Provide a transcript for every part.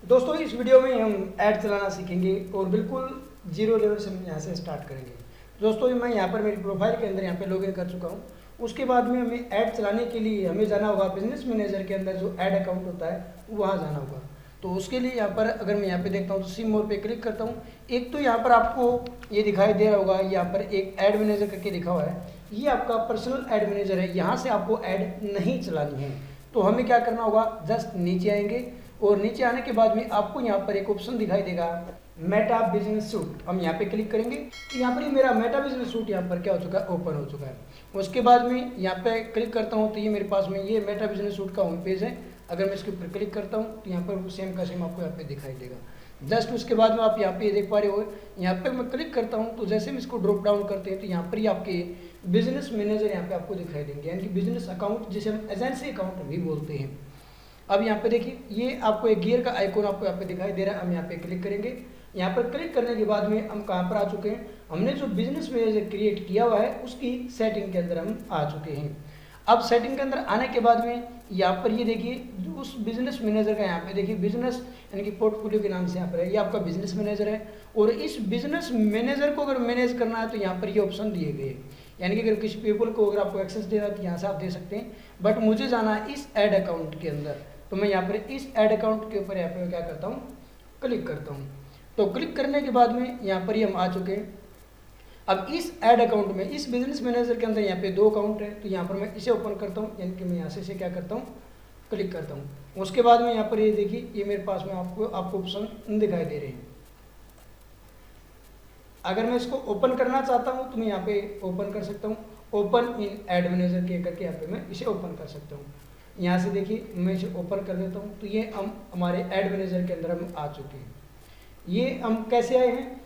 दोस्तों इस वीडियो में हम ऐड चलाना सीखेंगे और बिल्कुल जीरो लेवल से हम यहाँ से स्टार्ट करेंगे। दोस्तों मैं यहाँ पर मेरी प्रोफाइल के अंदर यहाँ पे लॉगिन कर चुका हूँ। उसके बाद में हमें ऐड चलाने के लिए हमें जाना होगा बिजनेस मैनेजर के अंदर जो ऐड अकाउंट होता है वहाँ जाना होगा। तो उसके लिए यहाँ पर अगर मैं यहाँ पे देखता हूँ तो सी मोर पे क्लिक करता हूँ। एक तो यहाँ पर आपको ये दिखाई दे रहा होगा, यहाँ पर एक ऐड मैनेजर करके लिखा हुआ है, ये आपका पर्सनल ऐड मैनेजर है। यहाँ से आपको ऐड नहीं चलानी है। तो हमें क्या करना होगा, जस्ट नीचे आएंगे और नीचे आने के बाद में आपको यहाँ पर एक ऑप्शन दिखाई देगा मेटा बिजनेस सूट। हम यहाँ पे क्लिक करेंगे तो यहाँ पर ही मेरा मेटा बिजनेस सूट यहाँ पर क्या हो चुका है, ओपन हो चुका है। उसके बाद में यहाँ पे क्लिक करता हूँ तो ये मेरे पास में ये मेटा बिजनेस सूट का होम पेज है। अगर मैं इसके ऊपर क्लिक करता हूँ तो यहाँ पर सेम का सेम आपको यहाँ पे दिखाई देगा। जस्ट उसके बाद में आप यहाँ पे देख पा रहे हो, यहाँ पे मैं क्लिक करता हूँ तो जैसे हम इसको ड्रॉप डाउन करते हैं तो यहाँ पर ही आपके बिजनेस मैनेजर यहाँ पे आपको दिखाई देंगे, यानी कि बिजनेस अकाउंट जिसे हम एजेंसी अकाउंट भी बोलते हैं। अब यहाँ पे देखिए ये आपको एक गियर का आइकॉन आपको यहाँ पे दिखाई दे रहा है। हम यहाँ पे क्लिक करेंगे। यहाँ पर क्लिक करने के बाद में हम कहाँ पर आ चुके हैं, हमने जो बिजनेस मैनेजर क्रिएट किया हुआ है उसकी सेटिंग के अंदर हम आ चुके हैं। अब सेटिंग के अंदर आने के बाद में यहाँ पर ये देखिए उस बिजनेस मैनेजर का यहाँ पे देखिए बिजनेस यानी कि पोर्टफोलियो के नाम से यहाँ पर है, ये आपका बिजनेस मैनेजर है। और इस बिजनेस मैनेजर को अगर मैनेज करना है तो यहाँ पर ये ऑप्शन दिए गए, यानी कि अगर किसी पीपल को अगर आपको एक्सेस देना है तो यहाँ से आप दे सकते हैं। बट मुझे जाना है इस ऐड अकाउंट के अंदर, तो मैं यहाँ पर इस ऐड अकाउंट के ऊपर यहाँ पर क्या करता हूँ, क्लिक करता हूँ। तो क्लिक करने के बाद में यहाँ पर ही हम आ चुके हैं। अब इस ऐड अकाउंट में इस बिजनेस मैनेजर के अंदर यहाँ पे दो अकाउंट है, तो यहाँ पर मैं इसे ओपन करता हूँ, यानी कि मैं यहाँ से क्या करता हूँ, क्लिक करता हूँ। उसके बाद में यहाँ पर ये देखिए ये मेरे पास में आपको ऑप्शन दिखाई दे रहे हैं। अगर मैं इसको ओपन करना चाहता हूँ तो मैं यहाँ पे ओपन कर सकता हूँ, ओपन इन ऐड मैनेजर के करके यहाँ पे मैं इसे ओपन कर सकता हूँ। यहाँ से देखिए मैं इसे ओपन कर देता हूँ तो ये हम हमारे ऐड मैनेजर के अंदर हम आ चुके हैं। ये हम कैसे आए हैं,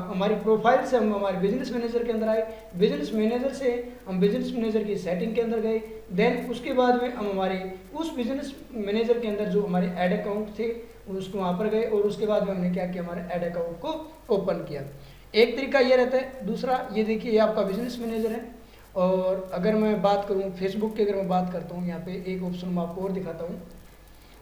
हमारी प्रोफाइल से हम हमारे बिजनेस मैनेजर के अंदर आए, बिजनेस मैनेजर से हम बिजनेस मैनेजर की सेटिंग के अंदर गए, देन उसके बाद में हम हमारे उस बिजनेस मैनेजर के अंदर जो हमारे ऐड अकाउंट थे उसको वहाँ पर गए और उसके बाद में हमने क्या किया, हमारे ऐड अकाउंट को ओपन किया। एक तरीका ये रहता है। दूसरा ये देखिए ये आपका बिजनेस मैनेजर है। और अगर मैं बात करूँ फेसबुक की, अगर मैं बात करता हूँ यहाँ पे एक ऑप्शन मैं आपको और दिखाता हूँ।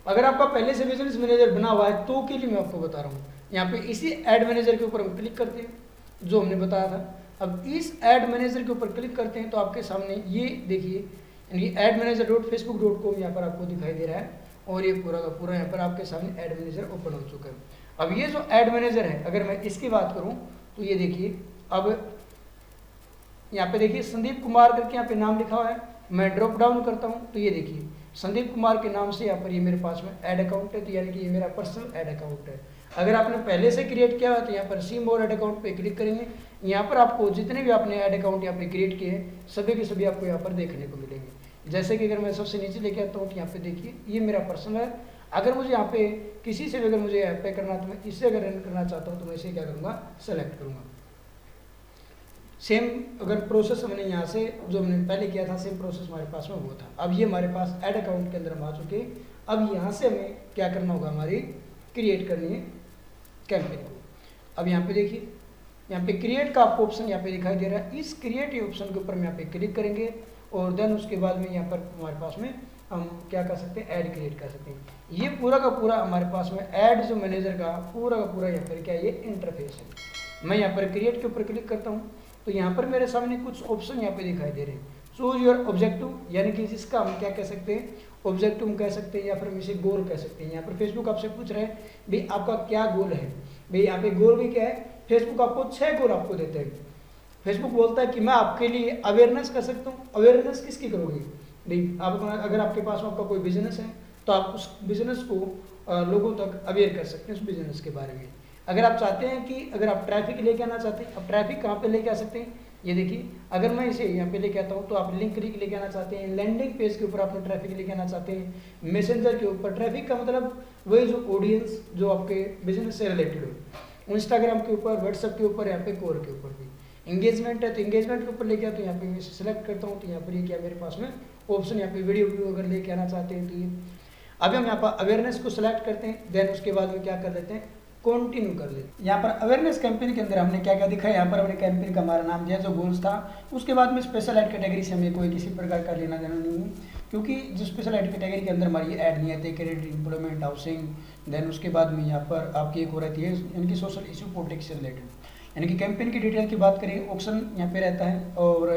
अगर आपका पहले से बिजनेस मैनेजर बना हुआ है तो के लिए मैं आपको बता रहा हूँ, यहाँ पे इसी ऐड मैनेजर के ऊपर हम क्लिक करते हैं जो हमने बताया था। अब इस ऐड मैनेजर के ऊपर क्लिक करते हैं तो आपके सामने ये देखिए यानी ऐड मैनेजर .facebook.com यहाँ पर आपको दिखाई दे रहा है और ये पूरा का पूरा यहाँ पर आपके सामने ऐड मैनेजर ओपन हो चुका है। अब ये जो ऐड मैनेजर है अगर मैं इसकी बात करूँ तो ये देखिए अब यहाँ पे देखिए संदीप कुमार करके यहाँ पे नाम लिखा हुआ है। मैं ड्रॉप डाउन करता हूँ तो ये देखिए संदीप कुमार के नाम से यहाँ पर ये मेरे पास में ऐड अकाउंट है, तो यानी कि ये मेरा पर्सनल ऐड अकाउंट है। अगर आपने पहले से क्रिएट किया हुआ तो यहाँ पर सी मोर ऐड अकाउंट पे क्लिक करेंगे। यहाँ पर आपको जितने भी आपने ऐड अकाउंट यहाँ पे क्रिएट किए हैं सभी के सभी आपको यहाँ पर देखने को मिलेंगे। जैसे कि अगर मैं सबसे नीचे लेके आता हूँ तो यहाँ पे देखिए ये मेरा पर्सनल है। अगर मुझे यहाँ पे किसी से भी अगर मुझे यहाँ पे करना तो मैं इससे अगर रन करना चाहता हूँ तो मैं इसे क्या करूँगा, सेलेक्ट करूँगा। सेम अगर प्रोसेस हमने यहाँ से जो हमने पहले किया था सेम प्रोसेस हमारे पास में वो था। अब ये हमारे पास ऐड अकाउंट के अंदर हम आ चुके हैं। अब यहाँ से हमें क्या करना होगा, हमारी क्रिएट करनी है कैंपेन को। अब यहाँ पे देखिए यहाँ पे क्रिएट का आपको ऑप्शन यहाँ पे दिखाई दे रहा है। इस क्रिएट ऑप्शन के ऊपर हम यहाँ पे क्लिक करेंगे और देन उसके बाद में यहाँ पर हमारे पास में हम क्या कर सकते हैं, ऐड क्रिएट कर सकते हैं। ये पूरा का पूरा हमारे पास में ऐड जो मैनेजर का पूरा यहाँ पर क्या ये इंटरफेस है। मैं यहाँ पर क्रिएट के ऊपर क्लिक करता हूँ तो यहाँ पर मेरे सामने कुछ ऑप्शन यहाँ पे दिखाई दे रहे हैं। चूज योर ऑब्जेक्टिव, यानी कि जिसका हम क्या कह सकते हैं, ऑब्जेक्टिव हम कह सकते हैं या फिर हम इसे गोल कह सकते हैं। यहाँ पर फेसबुक आपसे पूछ रहे हैं भाई आपका क्या गोल है। भाई यहाँ पे गोल भी क्या है, फेसबुक आपको 6 गोल आपको देते हैं। फेसबुक बोलता है कि मैं आपके लिए अवेयरनेस कर सकता हूँ। अवेयरनेस किसकी करोगे भाई, आप अगर आपके पास आपका कोई बिजनेस है तो आप उस बिजनेस को लोगों तक अवेयर कर सकते हैं उस बिजनेस के बारे में। अगर आप चाहते हैं कि अगर आप ट्रैफिक लेके आना चाहते हैं, अब ट्रैफिक कहाँ पे लेके आ सकते हैं, ये देखिए अगर मैं इसे यहाँ पे लेके आता हूँ तो आप लिंक लेके आना चाहते हैं, लैंडिंग पेज के ऊपर आपने ट्रैफिक लेके आना चाहते हैं, मैसेंजर के ऊपर। ट्रैफिक का मतलब वही जो ऑडियंस जो आपके बिजनेस से रिलेटेड हो, इंस्टाग्राम के ऊपर, व्हाट्सएप के ऊपर, यहाँ पे कोर के ऊपर भी। इंगेजमेंट है तो इंगेजमेंट के ऊपर लेके आता हूँ, यहाँ पे मैं इसे सेलेक्ट करता हूँ तो यहाँ पर ये क्या मेरे पास में ऑप्शन यहाँ पे वीडियो अगर लेके आना चाहते हैं तो ये। अभी हम यहाँ पर अवेयरनेस को सिलेक्ट करते हैं, देन उसके बाद में क्या कर देते हैं, कंटिन्यू कर लेते। यहाँ पर अवेयरनेस कैंपेन के अंदर हमने क्या क्या दिखा है, यहाँ पर हमने कैंपेन का हमारा नाम दिया जो गोल्स था। उसके बाद में स्पेशल ऐड कैटेगरी से हमें कोई किसी प्रकार का लेना देना नहीं है। क्योंकि जो स्पेशल ऐड कैटेगरी के अंदर हमारी ऐड नहीं आती, क्रेडिट, एम्प्लॉयमेंट, हाउसिंग, देन उसके बाद में यहाँ पर आपकी एक हो रहती है इनकी सोशल इशू पॉलिटिक्स से रिलेटेड, यानी कि कैंपेन की डिटेल की बात करें ऑप्शन यहाँ पे रहता है। और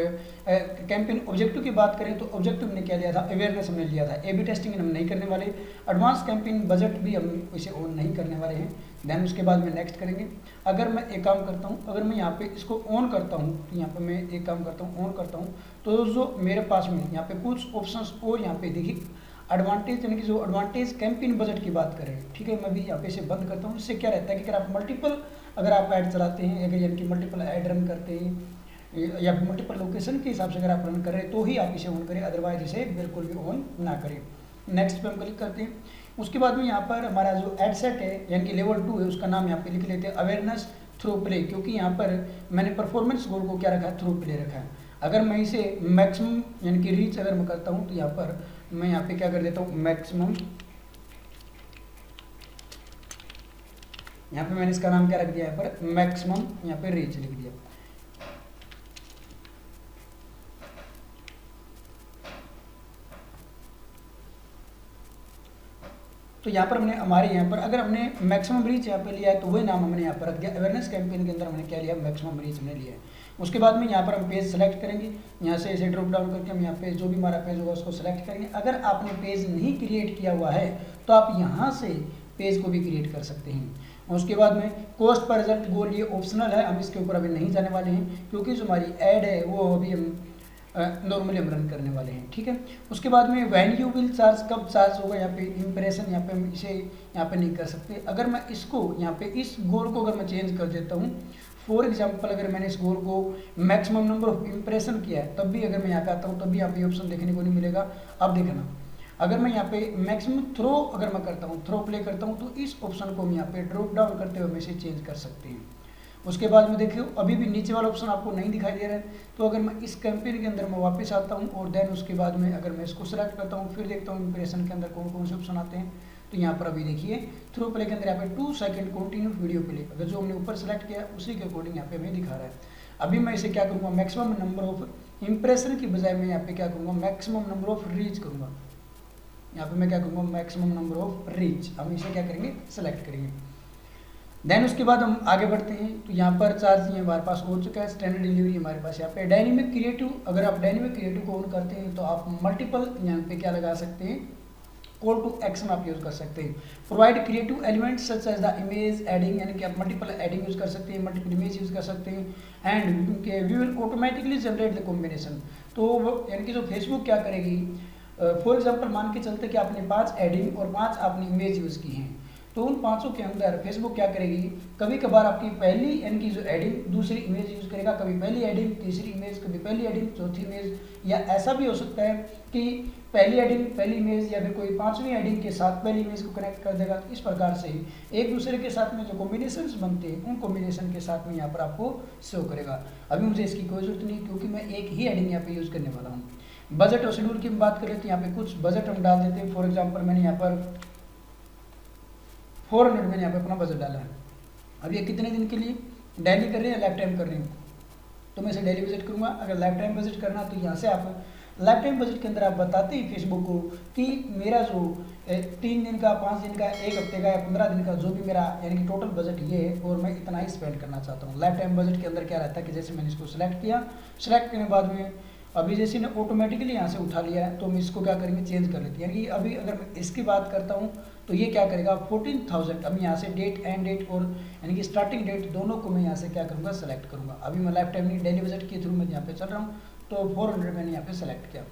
कैंपेन ऑब्जेक्टिव की बात करें तो ऑब्जेक्टिव हमने क्या लिया था, अवेयरनेस हमने लिया था। ए बी टेस्टिंग हम नहीं करने वाले, एडवांस कैंपेन बजट भी हम इसे ऑन नहीं करने वाले हैं। देन उसके बाद में नेक्स्ट करेंगे। अगर मैं एक काम करता हूँ, अगर मैं यहाँ पे इसको ऑन करता हूँ तो यहाँ पे मैं एक काम करता हूँ, ऑन करता हूँ तो जो मेरे पास में यहाँ पे कुछ ऑप्शंस और यहाँ पे देखिए एडवांटेज, यानी कि जो एडवांटेज कैंपेन बजट की बात करें, ठीक है, मैं भी यहाँ पे इसे बंद करता हूँ। इससे क्या रहता है कि अगर आप मल्टीपल अगर आप ऐड चलाते हैं, अगर यानी कि मल्टीपल ऐड रन करते हैं या मल्टीपल लोकेशन के हिसाब से अगर आप रन कर रहे हैं तो ही आप इसे ऑन करें, अदरवाइज इसे बिल्कुल भी ऑन ना करें। नेक्स्ट पे हम क्लिक करते हैं। उसके बाद में यहाँ पर हमारा जो एड सेट है यानी कि लेवल 2 है, उसका नाम यहाँ पे लिख लेते हैं अवेयरनेस थ्रू प्ले, क्योंकि यहाँ पर मैंने परफॉर्मेंस गोल को क्या रखा है, थ्रू प्ले रखा है। अगर मैं इसे मैक्सिमम यानी कि रीच अगर मैं करता हूँ तो यहाँ पर मैं यहाँ पे क्या कर देता हूँ, मैक्सिमम, यहाँ पे मैंने इसका नाम क्या रख दिया, यहाँ पर मैक्सिमम यहाँ पे रीच लिख दिया। तो यहाँ पर हमने हमारे यहाँ पर अगर हमने मैक्सिमम रीच यहाँ पे लिया है तो वही नाम हमने यहाँ पर रख दिया। अवेयरनेस कैंपेन के अंदर हमने क्या लिया, मैक्सिमम रीच हमने लिया है। उसके बाद में यहाँ पर हम पेज सेलेक्ट करेंगे, यहाँ से इसे ड्रॉप डाउन करके हम यहाँ पे जो भी हमारा पेज होगा उसको सेलेक्ट करेंगे। अगर आपने पेज नहीं क्रिएट किया हुआ है तो आप यहाँ से पेज को भी क्रिएट कर सकते हैं। उसके बाद में कॉस्ट पर रिजल्ट गोल, ये ऑप्शनल है, हम इसके ऊपर अभी नहीं जाने वाले हैं क्योंकि जो हमारी ऐड है वो अभी हम नॉर्मली हम रन करने वाले हैं, ठीक है। उसके बाद में व्हेन यू विल चार्ज, कब चार्ज होगा, यहाँ पे इंप्रेशन, यहाँ पे हम इसे यहाँ पे नहीं कर सकते। अगर मैं इसको यहाँ पे इस गोल को अगर मैं चेंज कर देता हूँ, फॉर एग्जांपल अगर मैंने इस गोल को मैक्सिमम नंबर ऑफ इंप्रेशन किया है, तब भी अगर मैं यहाँ पे आता हूँ तब भी यहाँ पे ऑप्शन देखने को नहीं मिलेगा। अब देखना, अगर मैं यहाँ पे मैक्सिमम थ्रो अगर मैं करता हूँ, थ्रो प्ले करता हूँ, तो इस ऑप्शन को हम यहाँ पे ड्रॉप डाउन करते हुए हम इसे चेंज कर सकते हैं। उसके बाद में देखियो अभी भी नीचे वाला ऑप्शन आपको नहीं दिखाई दे रहा है, तो अगर मैं इस कैंपेन के अंदर मैं वापस आता हूँ और देन उसके बाद में अगर मैं इसको सेलेक्ट करता हूँ, फिर देखता हूँ इंप्रेशन के अंदर कौन कौन से ऑप्शन आते हैं। तो यहाँ पर अभी देखिए थ्रू प्ले के अंदर यहाँ पे 2 सेकंड कंटिन्यूस वीडियो प्ले, अगर जो हमने ऊपर सेलेक्ट किया उसी के अकॉर्डिंग यहाँ पे हमें दिखा रहा है। अभी मैं इसे क्या करूँगा, मैक्सिमम नंबर ऑफ इंप्रेशन की बजाय मैं यहाँ पे क्या करूँगा, मैक्सिमम नंबर ऑफ रीच करूँगा। यहाँ पे मैं क्या करूँगा, मैक्सिमम नंबर ऑफ रीच, हम इसे क्या करेंगे, सेलेक्ट करेंगे। देन उसके बाद हम आगे बढ़ते हैं। तो यहाँ पर चार्ज ये हमारे पास हो चुका है, स्टैंडर्ड डिलीवरी हमारे पास यहाँ पे। डायनेमिक क्रिएटिव, अगर आप डायनेमिक क्रिएटिव को ऑन करते हैं तो आप मल्टीपल यहाँ पे क्या लगा सकते हैं, कॉल टू एक्शन आप यूज कर सकते हैं। Provide creative elements such as the image adding, यानी कि आप मल्टीपल एडिंग यूज कर सकते हैं, मल्टीपल इमेज यूज कर सकते हैं। And we will automatically generate the combination, तो यानी कि जो फेसबुक क्या करेगी, फॉर एग्जाम्पल मान के चलते कि आपने 5 एडिंग और 5 आपने इमेज यूज की हैं, तो उन 5 के अंदर फेसबुक क्या करेगी, कभी कभार आपकी पहली यानी कि जो एडिंग दूसरी इमेज यूज करेगा, कभी पहली एडिंग तीसरी इमेज, कभी पहली एडिंग चौथी इमेज, या ऐसा भी हो सकता है कि पहली एडिंग पहली इमेज या फिर कोई 5वीं एडिंग के साथ पहली इमेज को कनेक्ट कर देगा। इस प्रकार से एक दूसरे के साथ में जो कॉम्बिनेशंस बनते हैं उन कॉम्बिनेशन के साथ में यहाँ पर आपको शो करेगा। अभी मुझे इसकी कोई जरूरत नहीं क्योंकि मैं एक ही एडिंग यहाँ पे यूज करने वाला हूँ। बजट और शेड्यूल की बात करें तो यहाँ पे कुछ बजट हम डाल देते हैं। फॉर एग्जाम्पल मैंने यहाँ पर 400 मैंने यहाँ पे अपना बजट डाला है। अब ये कितने दिन के लिए, डेली कर रहे हैं, लाइफ टाइम कर रहे हैं, तो मैं इसे डेली बजट करूँगा। अगर लाइफ टाइम बजट करना तो यहाँ से आप लाइफ टाइम बजट के अंदर आप बताते ही फेसबुक को कि मेरा जो 3 दिन का, 5 दिन का, 1 हफ्ते का या 15 दिन का जो भी मेरा यानी कि टोटल बजट ये है और मैं इतना ही स्पेंड करना चाहता हूँ। लाइफ टाइम बजट के अंदर क्या रहता है कि जैसे मैंने इसको सिलेक्ट किया, सिलेक्ट करने के बाद में अभी जैसे ने ऑटोमेटिकली यहाँ से उठा लिया है, तो हम इसको क्या करेंगे, चेंज कर लेते हैं। यानी कि अभी अगर मैं इसकी बात करता हूँ तो ये क्या करेगा, 14,000, अब यहाँ से डेट एंड डेट और यानी कि स्टार्टिंग डेट दोनों को मैं यहाँ से क्या करूँगा, सेलेक्ट करूँगा। अभी मैं लाइफ टाइम नहीं डेली बजट के थ्रू मैं यहाँ पे चल रहा हूँ, तो 400 मैंने यहाँ पे सेलेक्ट किया।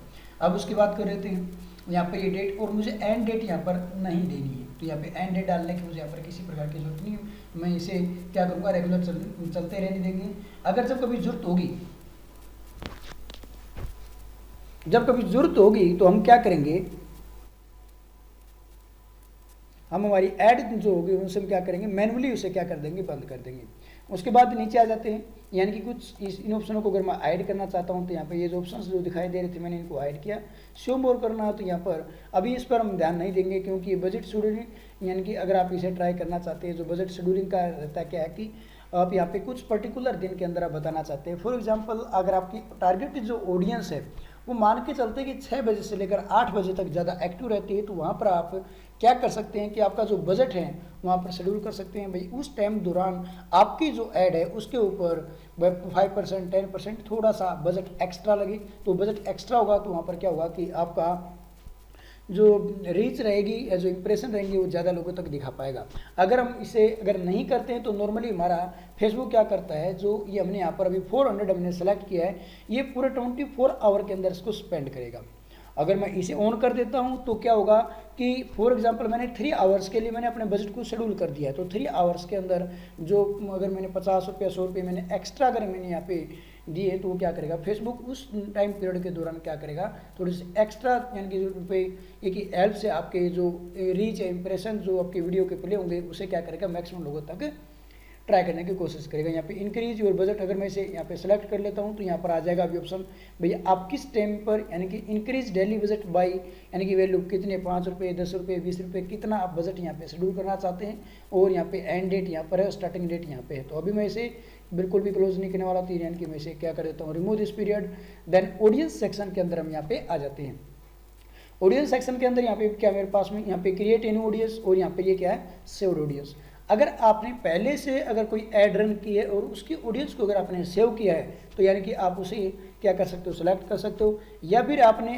अब उसकी बात कर लेते हैं यहाँ पे ये डेट, और मुझे एंड डेट यहाँ पर नहीं देनी है, तो यहाँ पे एंड डेट डालने की मुझे यहाँ पर किसी प्रकार की जरूरत नहीं है। मैं इसे क्या करूँगा, रेगुलर चलते रहने देंगे। अगर जब कभी जरूरत होगी तो हम क्या करेंगे, हम हमारी ऐड जो होगी उनसे हम क्या करेंगे, मैनुअली उसे क्या कर देंगे, बंद कर देंगे। उसके बाद नीचे आ जाते हैं, यानी कि कुछ इन ऑप्शनों को अगर मैं ऐड करना चाहता हूं तो यहाँ पे ये जो ऑप्शंस जो दिखाई दे रहे थे मैंने इनको ऐड किया। शो मोर करना है तो यहाँ पर अभी इस पर हम ध्यान नहीं देंगे क्योंकि बजट शेड्यूलिंग, यानी कि अगर आप इसे ट्राई करना चाहते हैं, जो बजट शेड्यूलिंग का रहता क्या है कि आप यहाँ पे कुछ पर्टिकुलर दिन के अंदर आप बताना चाहते हैं। फॉर एग्जाम्पल अगर आपकी टारगेट जो ऑडियंस है वो मान के चलते हैं कि 6 बजे से लेकर 8 बजे तक ज़्यादा एक्टिव रहती है। तो वहाँ पर आप क्या कर सकते हैं कि आपका जो बजट है वहाँ पर शेड्यूल कर सकते हैं। भाई उस टाइम दौरान आपकी जो ऐड है उसके ऊपर 5% 10% थोड़ा सा बजट एक्स्ट्रा लगे, तो बजट एक्स्ट्रा होगा तो वहाँ पर क्या होगा कि आपका जो रीच रहेगी या जो इंप्रेशन रहेंगे वो ज़्यादा लोगों तक दिखा पाएगा। अगर हम इसे अगर नहीं करते हैं तो नॉर्मली हमारा फेसबुक क्या करता है, जो ये हमने यहाँ पर अभी 400 हमने सेलेक्ट किया है, ये पूरे 24 आवर के अंदर इसको स्पेंड करेगा। अगर मैं इसे ऑन कर देता हूँ तो क्या होगा कि फॉर एग्जांपल मैंने 3 आवर्स के लिए मैंने अपने बजट को शेड्यूल कर दिया है, तो 3 आवर्स के अंदर जो अगर मैंने 50 रुपये 100 रुपये मैंने एक्स्ट्रा अगर मैंने यहाँ पे दिए तो वो क्या करेगा, फेसबुक उस टाइम पीरियड के दौरान क्या करेगा, थोड़ी सी एक्स्ट्रा यानी कि रुपये की हेल्प से आपके जो रीच या इंप्रेशन जो आपके वीडियो के प्ले होंगे उसे क्या करेगा, मैक्सिमम लोगों तक ट्राई करने की कोशिश करेगा। यहाँ पे इंक्रीज योर बजट अगर मैं इसे यहाँ पे सेलेक्ट कर लेता हूँ तो यहाँ पर आ जाएगा अभी ऑप्शन, भैया आप किस टाइम पर यानी कि इंक्रीज डेली बजट बाई यानी कि वैल्यू कितने 5 रुपये 10 रुपये 20 रुपये कितना आप बजट यहाँ पे शेड्यूल करना चाहते हैं, और यहाँ पे एंड डेट यहाँ पर है, स्टार्टिंग डेट यहाँ पे है। तो अभी मैं इसे बिल्कुल भी क्लोज नहीं करने वाला थी, यानी कि मैं इसे क्या कर देता हूँ, remove this period. Then audience section के अंदर हम यहाँ पे आ जाते हैं। ऑडियंस सेक्शन के अंदर यहाँ पे क्या मेरे पास में यहाँ पे क्रिएट एन ऑडियंस और यहाँ पे ये क्या है, सेव्ड ऑडियंस। अगर आपने पहले से अगर कोई ऐड रन की है और उसकी ऑडियंस को अगर आपने सेव किया है तो यानी कि आप उसे क्या कर सकते हो, सेलेक्ट कर सकते हो, या फिर आपने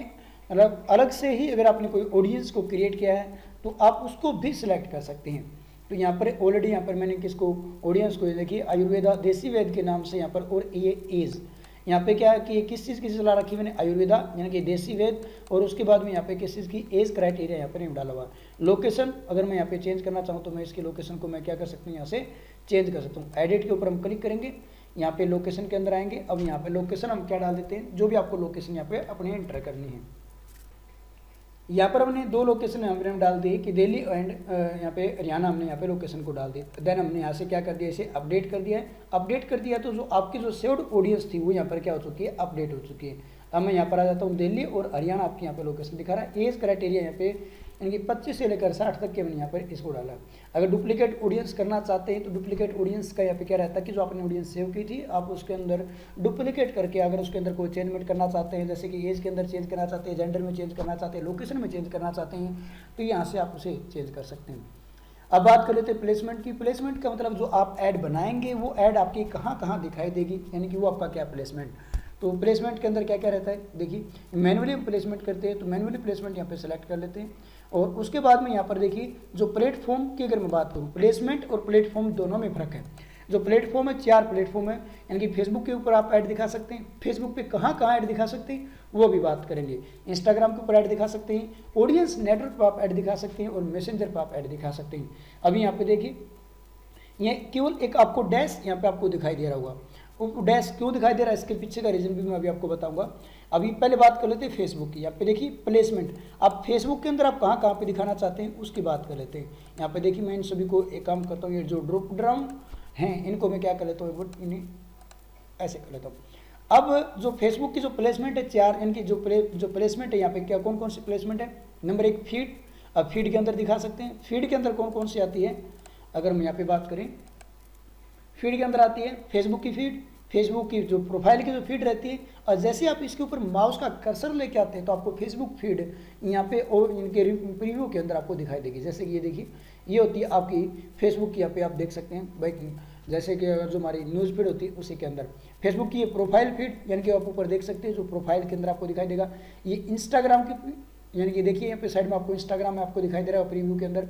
अलग से ही अगर आपने कोई ऑडियंस को क्रिएट किया है तो आप उसको भी सिलेक्ट कर सकते हैं। तो यहाँ पर ऑलरेडी यहाँ पर मैंने किसको, ऑडियंस को, देखिए आयुर्वेदा देसी वैद के नाम से यहाँ पर, और ये एज यहाँ पे क्या है कि किस चीज़ की चला रखी मैंने, आयुर्वेदा यानी कि देसी वेद, और उसके बाद में यहाँ पे किस चीज़ की एज क्राइटेरिया यहाँ पर नहीं डाला हुआ। लोकेशन अगर मैं यहाँ पे चेंज करना चाहूँ तो मैं इसकी लोकेशन को मैं क्या कर सकता हूँ, यहाँ से चेंज कर सकता हूँ। एडिट के ऊपर हम क्लिक करेंगे, यहाँ पे लोकेशन के अंदर आएंगे। अब यहाँ पे लोकेशन हम क्या डाल देते हैं, जो भी आपको लोकेशन यहाँ पे अपने एंटर करनी है। यहाँ पर हमने 2 लोकेशन यहाँ पर हम डाल दिए कि दिल्ली एंड यहाँ पे हरियाणा, हमने यहाँ पे लोकेशन को डाल दिया। देन हमने यहाँ से क्या कर दिया, इसे अपडेट कर दिया है। अपडेट कर दिया तो जो आपकी जो सेव्ड ऑडियंस थी वो यहाँ पर क्या हो चुकी है, अपडेट हो चुकी है। अब मैं यहाँ पर आ जाता हूँ, दिल्ली और हरियाणा आपके यहाँ पे लोकेशन दिखा रहा है। एज क्राइटेरिया यहाँ पे यानी कि 25 से लेकर 60 तक के मैंने यहाँ पर इसको डाला। अगर डुप्लीकेट ऑडियंस करना चाहते हैं तो डुप्लीकेट ऑडियंस का यहाँ पे क्या रहता है कि जो आपने ऑडियंस सेव की थी आप उसके अंदर डुप्लीकेट करके अगर उसके अंदर कोई चेंजमेंट करना चाहते हैं, जैसे कि एज के अंदर चेंज करना चाहते हैं, जेंडर में चेंज करना चाहते हैं, लोकेशन में चेंज करना चाहते हैं, तो यहाँ से आप उसे चेंज कर सकते हैं। अब बात कर लेते हैं प्लेसमेंट की। प्लेसमेंट का मतलब जो आप ऐड बनाएंगे वो ऐड आपकी कहाँ कहाँ दिखाई देगी, यानी कि वो आपका क्या प्लेसमेंट। तो प्लेसमेंट के अंदर क्या क्या रहता है, देखिए मैनुअली हम प्लेसमेंट करते हैं तो मैनुअली प्लेसमेंट यहाँ पे सेलेक्ट कर लेते हैं। और उसके बाद में यहाँ पर देखिए जो प्लेटफॉर्म की अगर मैं बात करूँ, प्लेसमेंट और प्लेटफॉर्म दोनों में फ़र्क है। जो प्लेटफॉर्म है 4 प्लेटफॉर्म है, यानी कि फेसबुक के ऊपर आप ऐड दिखा सकते हैं, फेसबुक पे कहाँ कहाँ ऐड दिखा सकते हैं वो भी बात करेंगे। इंस्टाग्राम के ऊपर ऐड दिखा सकते हैं, ऑडियंस नेटवर्क पर आप ऐड दिखा सकते हैं, और मैसेंजर पर आप ऐड दिखा सकते हैं। अभी यहाँ पे देखिए ये केवल एक आपको डैश यहाँ पे आपको दिखाई दे रहा होगा। वो डैश क्यों दिखाई दे रहा है, इसके पीछे का रीजन भी मैं अभी आपको बताऊंगा। अभी पहले बात कर लेते हैं फेसबुक की। यहाँ पे देखिए प्लेसमेंट, आप फेसबुक के अंदर आप कहाँ कहाँ पे दिखाना चाहते हैं उसकी बात कर लेते हैं। यहाँ पे देखिए मैं इन सभी को एक काम करता हूँ, ये जो ड्रॉप डाउन हैं इनको मैं क्या कर लेता हूँ, इन्हें ऐसे कर लेता हूँ। अब जो फेसबुक की जो प्लेसमेंट है 4, इनकी जो प्लेसमेंट है यहाँ पे क्या कौन कौन सी प्लेसमेंट है। नंबर 1 फीड, अब फीड के अंदर दिखा सकते हैं। फीड के अंदर कौन कौन सी आती है, अगर हम यहाँ पे बात करें, फीड के अंदर आती है फेसबुक की फीड, फेसबुक की जो प्रोफाइल की जो फीड रहती है, और जैसे आप इसके ऊपर माउस का कर्सर लेके आते हैं तो आपको फेसबुक फीड यहाँ पे और इनके प्रीव्यू के अंदर आपको दिखाई देगी। जैसे कि ये देखिए ये होती है आपकी फेसबुक की, यहाँ पे आप देख सकते हैं भाई, जैसे कि अगर जो हमारी न्यूज़ फीड होती है उसी के अंदर फेसबुक की ये प्रोफाइल फीड, यानी कि आप ऊपर देख सकते हैं जो प्रोफाइल के अंदर आपको दिखाई देगा। ये इंस्टाग्राम की, यानी कि देखिए यहाँ पे साइड में आपको इंस्टाग्राम में आपको दिखाई दे रहा है प्रीव्यू के अंदर।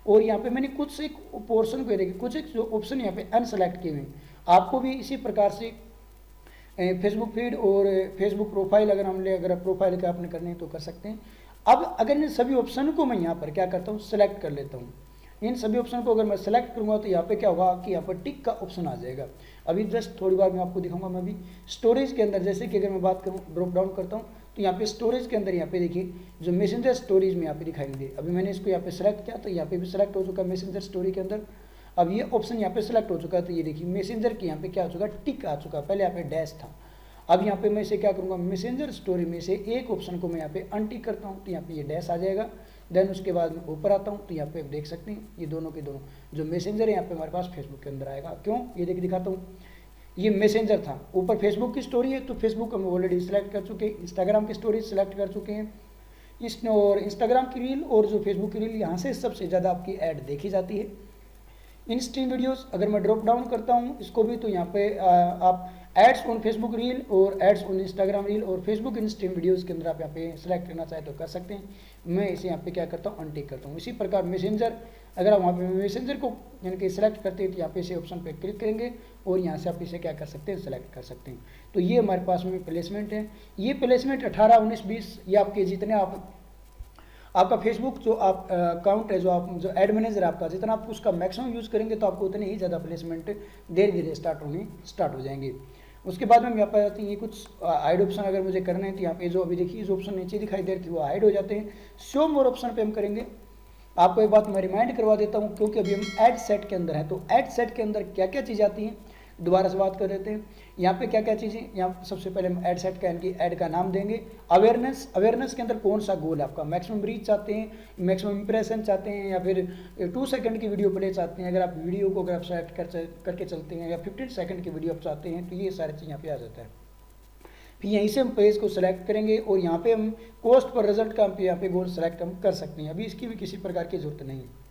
और यहाँ पे मैंने कुछ एक पोर्शन को देखिए, कुछ एक जो ऑप्शन यहाँ पे अनसेलेक्ट किए हुए हैं। आपको भी इसी प्रकार से फेसबुक फीड और फेसबुक प्रोफाइल अगर हम ले, अगर प्रोफाइल का आपने करने तो कर सकते हैं। अब अगर इन सभी ऑप्शन को मैं यहाँ पर क्या करता हूँ, सेलेक्ट कर लेता हूँ। इन सभी ऑप्शन को अगर मैं सेलेक्ट करूँगा तो यहाँ पे क्या होगा कि यहाँ पर टिक का ऑप्शन आ जाएगा। अभी जस्ट थोड़ी बार मैं आपको दिखाऊंगा। मैं भी स्टोरेज के अंदर, जैसे कि अगर मैं बात करूँ ड्रॉप डाउन करता हूँ तो यहाँ पे स्टोरेज के अंदर यहाँ पे देखिए जो मैसेंजर स्टोरेज में यहाँ पे दिखाई दे। अभी मैंने इसको यहाँ पे सेलेक्ट किया तो यहाँ पे भी सेलेक्ट हो चुका मैसेंजर स्टोरी के अंदर। अब ये ऑप्शन यहाँ पे सेलेक्ट हो चुका है, तो ये देखिए मैसेंजर के यहाँ पे क्या हो चुका, टिक आ चुका। पहले यहाँ पे डैश था, अब यहाँ पे मैं इसे क्या करूँगा, मैसेंजर स्टोरी में से एक ऑप्शन को मैं यहाँ पे अनटिक करता हूँ तो यहाँ पे ये डैश आ जाएगा। देन उसके बाद मैं ऊपर आता हूँ तो यहाँ पे आप देख सकते हैं ये दोनों के दोनों जो मैसेंजर है यहाँ पे हमारे पास फेसबुक के अंदर आएगा। क्यों, ये दिखाता हूँ। ये मैसेंजर था, ऊपर फेसबुक की स्टोरी है तो फेसबुक हम ऑलरेडी सिलेक्ट कर चुके हैं, इंस्टाग्राम की स्टोरी सेलेक्ट कर चुके हैं, इसने और इंस्टाग्राम की रील और जो फेसबुक की रील, यहाँ से सबसे ज़्यादा आपकी ऐड देखी जाती है। इन स्ट्रीम वीडियोस अगर मैं ड्रॉप डाउन करता हूँ इसको भी, तो यहाँ पे आप एड्स ऑन फेसबुक रील और एड्स ऑन इंस्टाग्राम रील और फेसबुक इन स्ट्रीम वीडियोस के अंदर आप यहाँ पे सेलेक्ट करना चाहे तो कर सकते हैं। मैं इसे यहाँ पे क्या करता हूँ, अनटिक करता हूँ। इसी प्रकार मैसेंजर, अगर आप वहाँ पे मैसेंजर को यानी कि सिलेक्ट करते हैं तो यहाँ पे इसे ऑप्शन पे क्लिक करेंगे और यहाँ से आप इसे क्या कर सकते हैं, सेलेक्ट कर सकते हैं। तो ये हमारे पास में प्लेसमेंट है। ये प्लेसमेंट 18, 19, 20 ये आपके जितने आपका फेसबुक जो आप अकाउंट है, जो एड मैनेजर आपका, जितना आप उसका मैक्सिमम यूज़ करेंगे तो आपको उतने ही ज़्यादा प्लेसमेंट धीरे धीरे स्टार्ट हो जाएंगे। उसके बाद में यहाँ पर आती है कुछ हाइड ऑप्शन अगर मुझे करना है तो यहाँ पे जो अभी देखिए जो ऑप्शन नीचे दिखाई दे रही थी वो हाइड हो जाते हैं। शो मोर ऑप्शन पे हम करेंगे। आपको एक बात मैं रिमाइंड करवा देता हूँ, क्योंकि अभी हम एड सेट के अंदर हैं, तो एड सेट के अंदर क्या क्या चीज़ आती हैं दोबारा से बात कर देते हैं। यहाँ पे क्या क्या चीज़ें, यहाँ सबसे पहले हम ऐड सेट का यानी ऐड का नाम देंगे। अवेयरनेस के अंदर कौन सा गोल है आपका, मैक्सिमम रीच चाहते हैं, मैक्सिमम इंप्रेशन चाहते हैं, या फिर 2 सेकंड की वीडियो प्ले चाहते हैं। अगर आप वीडियो को अगर आप सेलेक्ट करके चलते हैं, या 15 सेकंड की वीडियो आप चाहते हैं, तो ये सारी चीज़ यहाँ पे आ जाता है। फिर यहीं से हम पेज को सिलेक्ट करेंगे और यहाँ पे हम कॉस्ट पर रिजल्ट का यहाँ पे गोल सेलेक्ट हम कर सकते हैं। अभी इसकी भी किसी प्रकार की जरूरत नहीं है।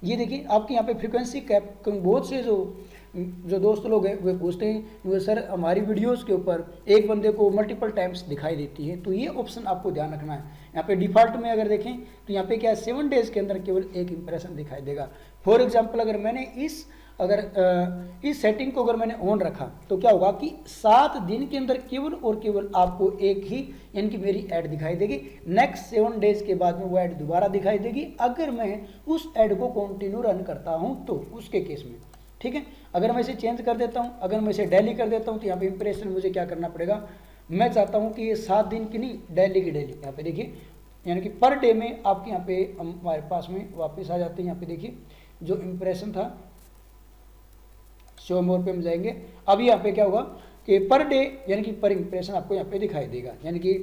ये देखिए आपके यहाँ पे फ्रीक्वेंसी कैप, बहुत से जो दोस्त लोग हैं वे पूछते हैं वो सर हमारी वीडियोस के ऊपर एक बंदे को मल्टीपल टाइम्स दिखाई देती है, तो ये ऑप्शन आपको ध्यान रखना है। यहाँ पे डिफ़ॉल्ट में अगर देखें तो यहाँ पे क्या है, 7 डेज के अंदर केवल एक इंप्रेशन दिखाई देगा। फॉर एग्जाम्पल अगर मैंने इस सेटिंग को अगर मैंने ऑन रखा तो क्या होगा कि 7 दिन के अंदर केवल और केवल आपको एक ही यानी कि मेरी ऐड दिखाई देगी। नेक्स्ट 7 डेज के बाद में वो ऐड दोबारा दिखाई देगी अगर मैं उस ऐड को कंटिन्यू रन करता हूं तो उसके केस में, ठीक है। अगर मैं इसे चेंज कर देता हूं, अगर मैं इसे डेली कर देता हूं तो यहाँ पे इंप्रेशन मुझे क्या करना पड़ेगा, मैं चाहता हूँ कि ये 7 दिन की नहीं, डेली की डेली। यहाँ पे देखिए यानी कि पर डे में आपके यहाँ पे हमारे पास में वापस आ जाते हैं। यहाँ पे देखिए जो इंप्रेशन था शो मोर पे हम जाएंगे। अभी यहाँ पे क्या होगा कि पर डे यानी कि पर इंप्रेशन आपको यहाँ पे दिखाई देगा। यानी कि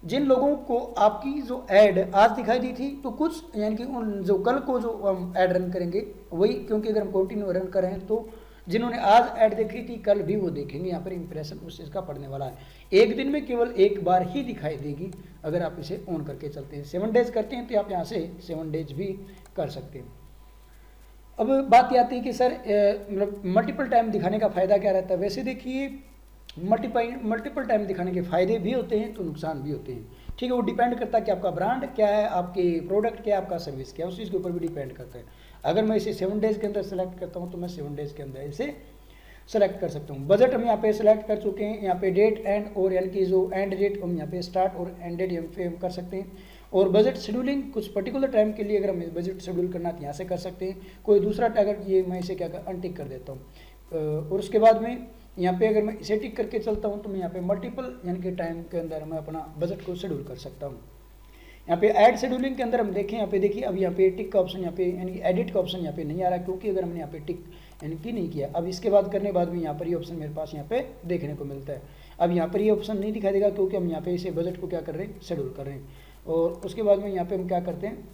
जिन लोगों को आपकी जो ऐड आज दिखाई दी थी तो कुछ यानी कि उन जो कल को जो हम ऐड रन करेंगे वही, क्योंकि अगर हम कंटिन्यू रन करें तो जिन्होंने आज ऐड देखी थी कल भी वो देखेंगे। यहाँ पर इंप्रेशन उस चीज़ का पड़ने वाला है। एक दिन में केवल एक बार ही दिखाई देगी अगर आप इसे ऑन करके चलते हैं। 7 डेज करते हैं तो आप यहाँ से 7 डेज भी कर सकते हैं। अब बात ये आती है कि सर मतलब मल्टीपल टाइम दिखाने का फ़ायदा क्या रहता है। वैसे देखिए मल्टीपल टाइम दिखाने के फ़ायदे भी होते हैं तो नुकसान भी होते हैं, ठीक है। वो डिपेंड करता है कि आपका ब्रांड क्या है, आपके प्रोडक्ट क्या है, आपका सर्विस क्या है, उस चीज़ के ऊपर भी डिपेंड करता है। अगर मैं इसे 7 डेज़ के अंदर सेलेक्ट करता हूँ तो मैं 7 डेज़ के अंदर इसे सेलेक्ट कर सकता हूँ। बजट हम यहाँ पे सेलेक्ट कर चुके हैं। यहाँ पे डेट एंड और यानी कि जो एंड डेट हम यहाँ पे स्टार्ट और एंड डेट यहाँ पे हम कर सकते हैं। और बजट शेड्यूलिंग कुछ पर्टिकुलर टाइम के लिए अगर हम बजट शेड्यूल करना तो यहाँ से कर सकते हैं। कोई दूसरा अगर ये मैं इसे क्या कर अनटिक कर देता हूँ और उसके बाद में यहाँ पे अगर मैं इसे टिक करके चलता हूँ तो मैं यहाँ पे मल्टीपल यानी कि टाइम के अंदर मैं अपना बजट को शेड्यूल कर सकता हूँ। यहाँ पे ऐड शेड्यूलिंग के अंदर हम देखें, यहाँ पे देखिए अब यहाँ पे टिक का ऑप्शन यहाँ पे यानी एडिट का ऑप्शन यहाँ पे नहीं आ रहा, क्योंकि अगर हमने यहाँ पे टिक यानी कि नहीं किया। अब इसके बाद करने बाद भी यहाँ पर ये ऑप्शन मेरे पास यहाँ पे देखने को मिलता है। अब यहाँ पर ये ऑप्शन नहीं दिखाई देगा क्योंकि हम यहाँ पे इसे बजट को क्या कर रहे हैं, शेड्यूल कर रहे हैं। और उसके बाद में यहाँ पे हम क्या करते हैं,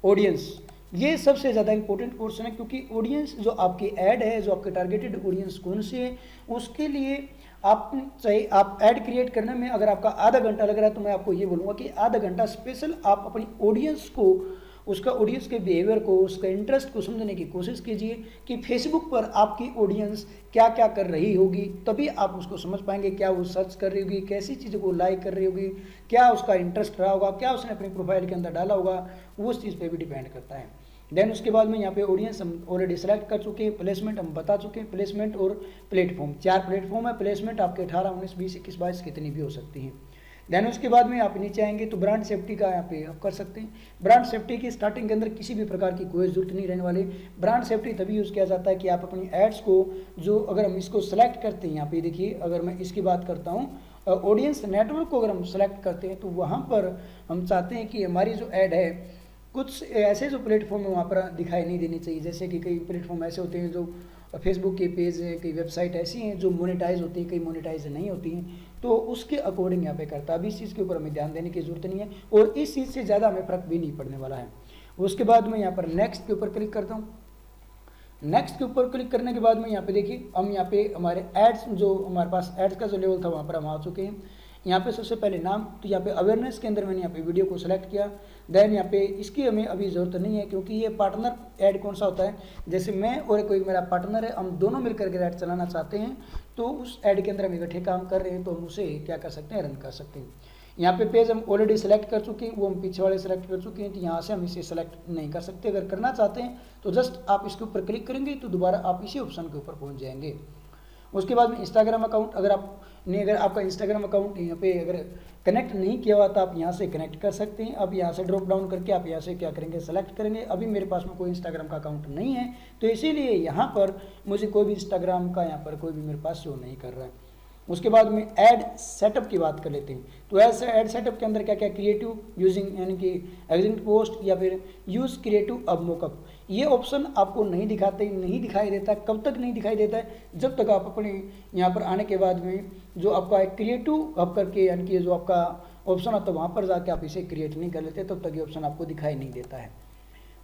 ऑडियंस, ये सबसे ज़्यादा इंपॉर्टेंट पोर्शन है, क्योंकि ऑडियंस जो आपकी ऐड है, जो आपके टारगेटेड ऑडियंस कौन सी है, उसके लिए आप चाहे आप ऐड क्रिएट करने में अगर आपका आधा घंटा लग रहा है तो मैं आपको ये बोलूँगा कि आधा घंटा स्पेशल आप अपनी ऑडियंस को, उसका ऑडियंस के बिहेवियर को, उसका इंटरेस्ट को समझने की कोशिश कीजिए कि फेसबुक पर आपकी ऑडियंस क्या क्या कर रही होगी, तभी आप उसको समझ पाएंगे। क्या वो सर्च कर रही होगी, कैसी चीज़ों को लाइक कर रही होगी, क्या उसका इंटरेस्ट रहा होगा, क्या उसने अपनी प्रोफाइल के अंदर डाला होगा, वो उस चीज़ पर भी डिपेंड करता है। देन उसके बाद में यहाँ पे ऑडियंस हम ऑलरेडी सेलेक्ट कर चुके हैं, प्लेसमेंट हम बता चुके हैं, प्लेसमेंट और प्लेटफॉर्म, 4 प्लेटफॉर्म है। प्लेसमेंट आपके 18, 19, 20, 21, 22 कितनी भी हो सकती हैं। देन उसके बाद में आप नीचे आएंगे तो ब्रांड सेफ्टी का यहाँ पे आप कर सकते हैं। ब्रांड सेफ्टी की स्टार्टिंग के अंदर किसी भी प्रकार की कोई जरूरत नहीं रहने वाली। ब्रांड सेफ्टी तभी यूज़ किया जाता है कि आप अपनी एड्स को जो अगर हम इसको सेलेक्ट करते हैं, यहाँ पे देखिए अगर मैं इसकी बात करता हूँ ऑडियंस नेटवर्क को अगर हम सेलेक्ट करते हैं तो वहाँ पर हम चाहते हैं कि हमारी जो ऐड है कुछ ऐसे जो प्लेटफॉर्म है वहाँ पर दिखाई नहीं देनी चाहिए। जैसे कि कई प्लेटफॉर्म ऐसे होते हैं जो फेसबुक के पेज हैं, कई वेबसाइट ऐसी हैं जो मोनेटाइज होती हैं, कई मोनेटाइज नहीं होती हैं, तो उसके अकॉर्डिंग यहाँ पे करता है। अभी इस चीज़ के ऊपर हमें ध्यान देने की जरूरत नहीं है और इस चीज़ से ज़्यादा हमें फ़र्क भी नहीं पड़ने वाला है। उसके बाद मैं यहाँ पर नेक्स्ट के ऊपर क्लिक करता हूँ। नेक्स्ट के ऊपर क्लिक करने के बाद में यहाँ पे देखिए हम यहाँ पे हमारे एड्स, जो हमारे पास एड्स का जो लेवल था वहाँ पर हम आ चुके हैं। यहाँ पे सबसे पहले नाम, तो यहाँ पे अवेयरनेस के अंदर मैंने यहाँ पे वीडियो को सिलेक्ट किया। देन यहाँ पे इसकी हमें अभी ज़रूरत नहीं है, क्योंकि ये पार्टनर ऐड कौन सा होता है, जैसे मैं और कोई मेरा पार्टनर है, हम दोनों मिलकर के ऐड चलाना चाहते हैं, तो उस ऐड के अंदर हम इकट्ठे काम कर रहे हैं, तो हम उसे क्या कर सकते हैं, रन कर सकते हैं। यहाँ पे पेज हम ऑलरेडी सेलेक्ट कर चुके हैं, वो हम पीछे वाले सेलेक्ट कर चुके हैं, तो यहाँ से हम इसे सेलेक्ट नहीं कर सकते। अगर करना चाहते हैं तो जस्ट आप इसके ऊपर क्लिक करेंगे तो दोबारा आप इसी ऑप्शन के ऊपर पहुँच जाएंगे। उसके बाद में इंस्टाग्राम अकाउंट, अगर आपका इंस्टाग्राम अकाउंट यहाँ पे अगर कनेक्ट नहीं किया हुआ तो आप यहाँ से कनेक्ट कर सकते हैं। अब यहाँ से ड्रॉप डाउन करके आप यहाँ से क्या करेंगे, सेलेक्ट करेंगे। अभी मेरे पास में कोई इंस्टाग्राम का अकाउंट नहीं है, तो इसीलिए यहाँ पर मुझे कोई भी इंस्टाग्राम का यहाँ पर कोई भी मेरे पास शो नहीं कर रहा है। उसके बाद में ऐड सेटअप की बात कर लेते हैं। तो ऐसे ऐड सेटअप के अंदर क्या क्या, क्रिएटिव यूजिंग यानी कि एग्जिट पोस्ट या फिर यूज़ क्रिएटिव अब मोकअप, ये ऑप्शन आपको नहीं दिखाई देता। कब तक नहीं दिखाई देता है, जब तक आप अपने यहाँ पर आने के बाद में जो आपका क्रिएटिव अब करके यानी कि जो आपका ऑप्शन आता है वहाँ पर जाके आप इसे क्रिएट नहीं कर लेते, तब तक ये ऑप्शन आपको दिखाई नहीं देता है।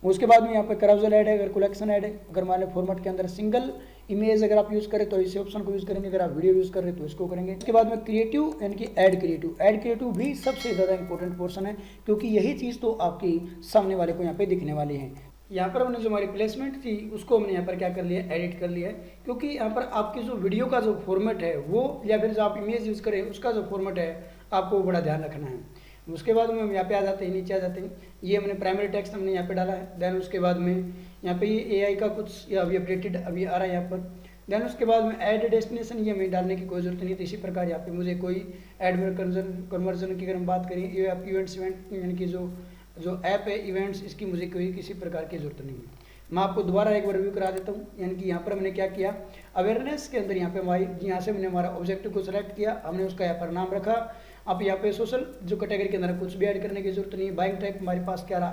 उसके बाद में यहाँ पे कराउजल ऐड है, अगर कलेक्शन ऐड है, अगर मान लो फॉर्मेट के अंदर सिंगल इमेज अगर आप यूज़ करें तो इसी ऑप्शन को यूज़ करेंगे, अगर आप वीडियो यूज़ कर रहे हैं तो इसको करेंगे। इसके बाद में क्रिएटिव यानी कि ऐड क्रिएटिव भी सबसे ज़्यादा इंपॉर्टेंट पोर्शन है, क्योंकि यही चीज़ तो आपकी सामने वाले को यहाँ पे दिखने वाली है। यहाँ पर हमने जो हमारी प्लेसमेंट थी उसको हमने यहाँ पर क्या कर लिया, एडिट कर लिया है, क्योंकि यहाँ पर आपकी जो वीडियो का जो फॉर्मेट है वो या फिर जो आप इमेज यूज़ करें उसका जो फॉर्मेट है आपको बड़ा ध्यान रखना है। उसके बाद में हम यहाँ पे आ जाते हैं, नीचे आ जाते हैं, ये हमने प्राइमरी टेक्स्ट हमने यहाँ पे डाला है। देन उसके बाद में यहाँ पे ये AI का कुछ या अभी अपडेटेड अभी आ रहा है यहाँ पर। देन उसके बाद में ऐड डेस्टिनेशन, ये हमें डालने की कोई जरूरत नहीं है। तो इसी प्रकार यहाँ पे मुझे कोई ऐड में कन्वर्जन की अगर हम बात करें, ये इवेंट्स यानी कि जो ऐप है इवेंट्स, इसकी मुझे कोई किसी प्रकार की जरूरत नहीं है। मैं आपको दोबारा एक बार रिव्यू करा देता हूँ। यानी कि यहाँ पर हमने क्या किया, अवेयरनेस के अंदर यहाँ पे यहाँ से हमने हमारा ऑब्जेक्टिव को सिलेक्ट किया, हमने उसका यहाँ पर नाम रखा। अब यहाँ पे सोशल जो कैटेगरी के अंदर कुछ भी ऐड करने की जरूरत नहीं है। बाइंग टाइप हमारे पास क्या रहा,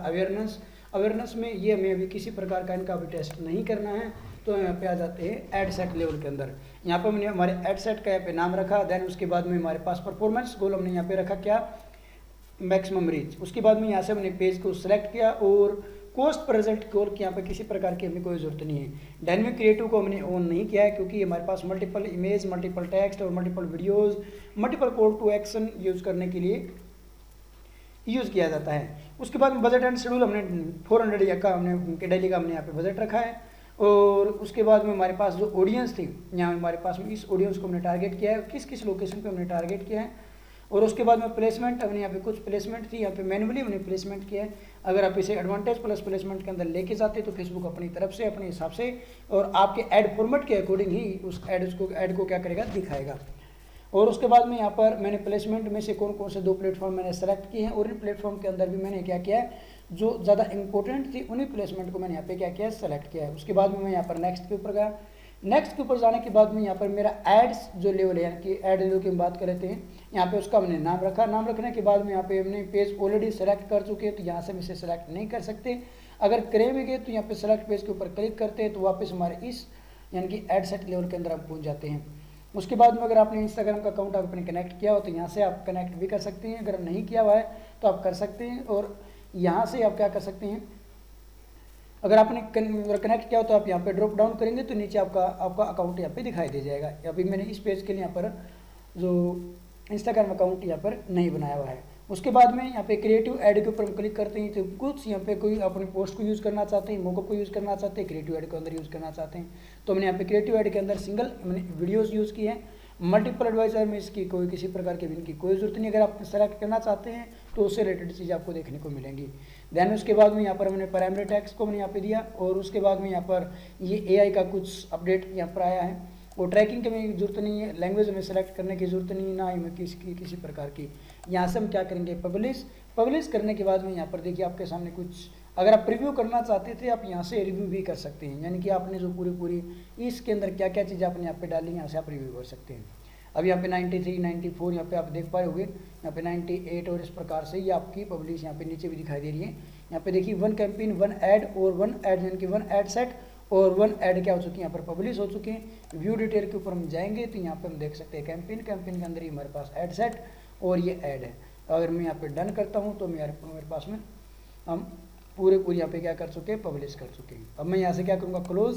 अवेयरनेस में ये हमें अभी किसी प्रकार का इनका अभी टेस्ट नहीं करना है, तो यहाँ पे आ जाते हैं ऐड सेट लेवल के अंदर। यहाँ पर हमने हमारे ऐड सेट का यहाँ पे नाम रखा। देन उसके बाद में हमारे पास परफॉर्मेंस गोल हमने यहाँ पे रखा क्या, मैक्सिमम रीच। उसके बाद में यहाँ से हमने पेज को सिलेक्ट किया और कॉस्ट पर रिजल्ट गोल की यहाँ पे किसी प्रकार की हमें कोई जरूरत नहीं है। डायनेमिक क्रिएटिव को हमने ऑन नहीं किया है, क्योंकि हमारे पास मल्टीपल इमेज, मल्टीपल टेक्स्ट और multiple videos, multiple call to action use करने के लिए यूज़ किया जाता है। उसके बाद में बजट एंड शेड्यूल हमने 400 का हमने डेली का हमने यहाँ पे बजट रखा है। और उसके बाद में हमारे पास जो ऑडियंस थी, यहाँ हमारे पास में इस ऑडियंस को हमने टारगेट किया है, किस किस लोकेशन पे हमने टारगेट किया है। और उसके बाद में प्लेसमेंट, हमने यहाँ पे कुछ प्लेसमेंट थी, यहाँ पे मैनुअली हमने प्लेसमेंट किया है। अगर आप इसे एडवांटेज प्लस प्लेसमेंट के अंदर लेके जाते तो फेसबुक अपनी तरफ से अपने हिसाब से और आपके ऐड फॉर्मेट के अकॉर्डिंग ही उस ऐड को क्या करेगा, दिखाएगा। और उसके बाद में यहाँ पर मैंने प्लेसमेंट में से कौन कौन से 2 प्लेटफॉर्म मैंने सेलेक्ट किए हैं, और इन प्लेटफॉर्म के अंदर भी मैंने क्या किया है, जो ज़्यादा इंपॉर्टेंट थी उन्हीं प्लेसमेंट को मैंने यहाँ पे क्या किया है, सेलेक्ट किया है। उसके बाद में मैं यहाँ पर नेक्स्ट के ऊपर गया। नेक्स्ट के ऊपर जाने के बाद में यहाँ पर मेरा एड्स जो लेवल है, यानी कि ऐड लेवल की हम बात कर लेते हैं, यहाँ पे उसका हमने नाम रखा। नाम रखने के बाद में यहाँ पे हमने पेज ऑलरेडी सेलेक्ट कर चुके हैं, तो यहाँ से हम इसे सेलेक्ट नहीं कर सकते। अगर करेंगे तो यहाँ पे सेलेक्ट पेज के ऊपर क्लिक करते हैं तो वापस हमारे इस यानी कि ऐड सेट लेवल के अंदर हम पहुँच जाते हैं। उसके बाद में अगर आपने इंस्टाग्राम का अकाउंट आपने कनेक्ट किया हो तो यहाँ से आप कनेक्ट भी कर सकते हैं, अगर नहीं किया हुआ है तो आप कर सकते हैं। और यहाँ से आप क्या कर सकते हैं, अगर आपने कनेक्ट किया हो तो आप यहाँ पे ड्रॉप डाउन करेंगे तो नीचे आपका अकाउंट यहाँ पे दिखाई दे जाएगा। अभी मैंने इस पेज के लिए यहाँ पर जो इंस्टाग्राम अकाउंट यहाँ पर नहीं बनाया हुआ है। उसके बाद में यहाँ पे क्रिएटिव ऐड के ऊपर हम क्लिक करते हैं तो कुछ यहाँ पे कोई अपने पोस्ट को यूज़ करना चाहते हैं, मोकअप को यूज़ करना चाहते हैं, क्रिएटिव ऐड के अंदर यूज़ करना चाहते हैं, तो हमने यहाँ पे क्रिएटिव ऐड के अंदर सिंगल हमने वीडियोज़ यूज़ किए हैं। मल्टीपल एडवाइजर में इसकी कोई किसी प्रकार की इनकी कोई जरूरत नहीं। अगर आप सेलेक्ट करना चाहते हैं तो उससे रिलेटेड चीज़ आपको देखने को मिलेंगी। देन उसके बाद में यहाँ पर हमने प्राइमरी टैक्स को हमने यहाँ पे दिया। और उसके बाद में यहाँ पर ये AI का कुछ अपडेट यहाँ पर आया है, और ट्रैकिंग की हमें जरूरत नहीं है, लैंग्वेज हमें सेलेक्ट करने की जरूरत नहीं है, ना हमें किसी प्रकार की। यहाँ से हम क्या करेंगे, पब्लिश करने के बाद में यहाँ पर देखिए आपके सामने कुछ, अगर आप रिव्यू करना चाहते थे आप यहाँ से रिव्यू भी कर सकते हैं, यानी कि आपने जो पूरी इसके अंदर क्या क्या चीज़ें आपने यहाँ पे डाली यहाँ से आप रिव्यू कर सकते हैं। अब यहाँ पे 93, 94 यहाँ पे आप देख पाए होंगे, यहाँ पे 98 और इस प्रकार से ये आपकी पब्लिश यहाँ पे नीचे भी दिखाई दे रही है। यहाँ पे देखिए 1 कैंपेन 1 ऐड और 1 ऐड यानी कि 1 ऐड सेट और 1 ऐड क्या हो चुकी है, यहाँ पर पब्लिश हो चुके हैं। व्यू डिटेल के ऊपर हम जाएंगे तो यहाँ पे हम देख सकते हैं कैंपेन के अंदर ही हमारे पास ऐड सेट और ये ऐड है। अगर मैं यहाँ पे डन करता हूँ तो मेरे पास में हम पूरे यहाँ पे क्या कर चुके हैं, पब्लिश कर चुके हैं। अब मैं यहाँ से क्या करूँगा, क्लोज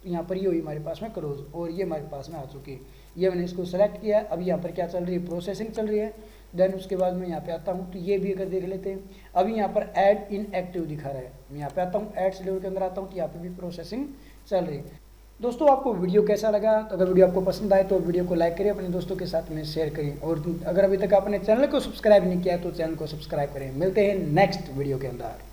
तो यहाँ पर ये हुई हमारे पास में क्लोज, और ये हमारे पास में आ चुकी है। ये मैंने इसको सेलेक्ट किया। अभी यहाँ पर क्या चल रही है, प्रोसेसिंग चल रही है। देन उसके बाद मैं यहाँ पे आता हूँ, तो ये भी अगर देख लेते हैं, अभी यहाँ पर ऐड इनएक्टिव दिखा रहा है। मैं यहाँ पे आता हूँ, ऐड शेड्यूल के अंदर आता हूँ, तो यहाँ पे भी प्रोसेसिंग चल रही है। दोस्तों आपको वीडियो कैसा लगा, तो अगर वीडियो आपको पसंद आए तो वीडियो को लाइक करिए, अपने दोस्तों के साथ में शेयर करिए, और अगर अभी तक आपने चैनल को सब्सक्राइब नहीं किया तो चैनल को सब्सक्राइब करें। मिलते हैं नेक्स्ट वीडियो के अंदर।